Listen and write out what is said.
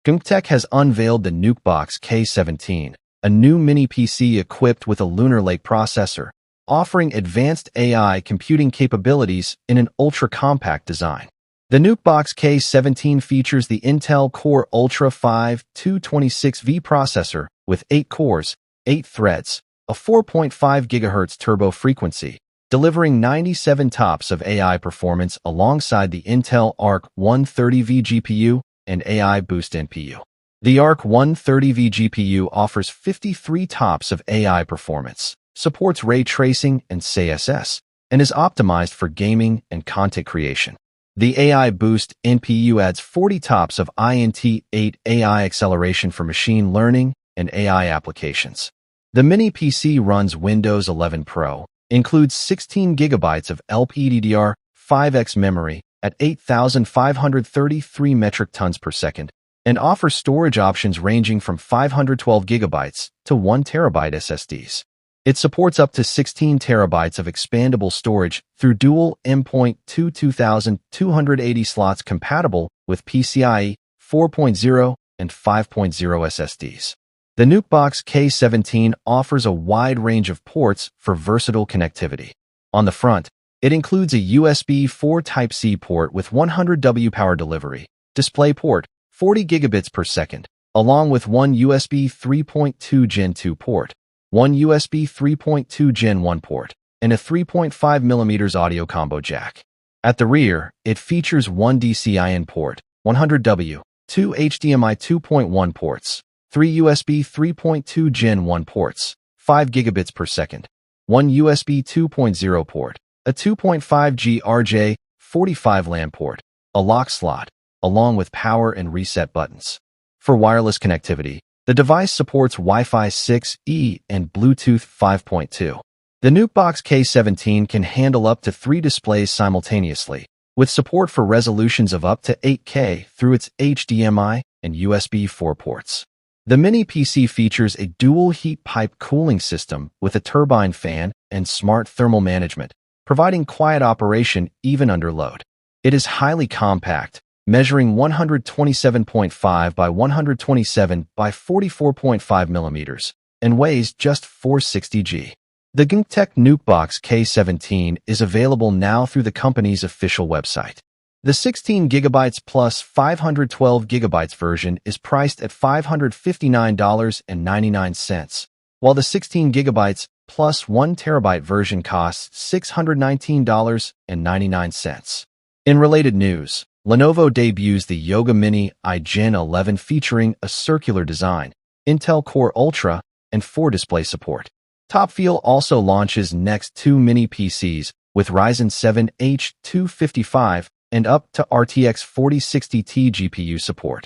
Gmktec has unveiled the NucBox K17, a new mini PC equipped with a Lunar Lake processor, offering advanced AI computing capabilities in an ultra-compact design. The NucBox K17 features the Intel Core Ultra 5 226V processor with 8 cores, 8 threads, a 4.5 GHz turbo frequency, delivering 97 TOPS of AI performance alongside the Intel Arc 130V GPU and AI Boost NPU. The Arc 130V GPU offers 53 TOPS of AI performance, supports ray tracing and XeSS, and is optimized for gaming and content creation. The AI Boost NPU adds 40 TOPS of INT8 AI acceleration for machine learning and AI applications. The mini PC runs Windows 11 Pro, includes 16 GB of LPDDR5X memory at 8,533 metric tons per second, and offers storage options ranging from 512 GB to 1 TB SSDs. It supports up to 16 TB of expandable storage through dual M.2 2280 slots compatible with PCIe 4.0 and 5.0 SSDs. The NucBox K17 offers a wide range of ports for versatile connectivity. On the front, it includes a USB 4 Type-C port with 100W power delivery, DisplayPort, 40 gigabits per second, along with one USB 3.2 Gen 2 port, one USB 3.2 Gen 1 port, and a 3.5mm audio combo jack. At the rear, it features one DCI-in port, 100W, two HDMI 2.1 ports, three USB 3.2 Gen 1 ports, 5 gigabits per second, one USB 2.0 port, a 2.5G RJ45 LAN port, a lock slot, along with power and reset buttons. For wireless connectivity, the device supports Wi-Fi 6E and Bluetooth 5.2. The NucBox K17 can handle up to 3 displays simultaneously, with support for resolutions of up to 8K through its HDMI and USB 4 ports. The mini PC features a dual heat pipe cooling system with a turbine fan and smart thermal management, providing quiet operation even under load. It is highly compact, measuring 127.5 by 127 by 44.5 millimeters, and weighs just 460 g. The Gmktec NucBox K17 is available now through the company's official website. The 16 GB plus 512 GB version is priced at $559.99, while the 16 GB plus 1 TB version costs $619.99. In related news, Lenovo debuts the Yoga Mini i Gen 11 featuring a circular design, Intel Core Ultra, and 4 display support. Topfield also launches next 2 mini PCs with Ryzen 7 H255 and up to RTX 4060 Ti GPU support.